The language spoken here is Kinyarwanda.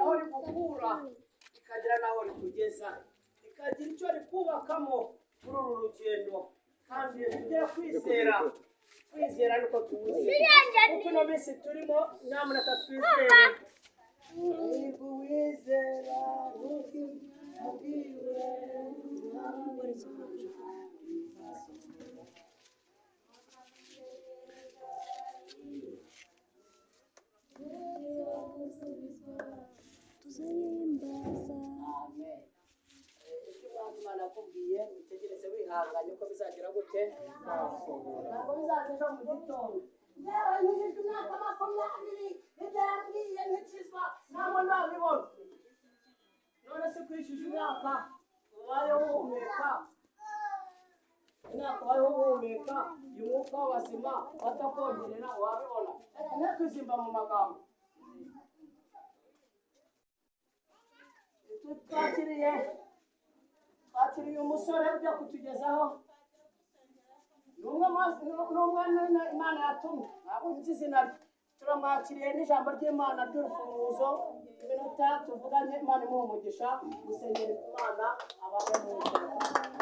aho rigukura rikagira n'aho rikugeza, rikagira icyo rikubakamo muri uru rugendo. Kandi tujye kwizera niko tuzi, kuko ino minsi turimo nyamuneka twizere. Niba uwizera ntukibwire Imana akubwiye utegereze wihanganye ko bizagira gute, ntabwo bizaza ejo mu gitondo. Yewe nkijijwe imyaka 20 ibyo yambwiye nkikizwa ntabwo ndabibona. None se kwishyuza imyaka ubayeho uhumeka, imyaka ubayeho uhumeka, uyu mwuka w'abazima batakongerera wabibona. Ntakwizimba mu magambo. Twakiriye umusore ujya kutugezaho, n'umwe Imana yatumye, ntabwo nzi izina rye. Turamwakiriye n'ijambo ry'Imana ry'urufunguzo, iminota tuvuganye Imana imuha umugisha, gusengera Imana abane mu ijuru.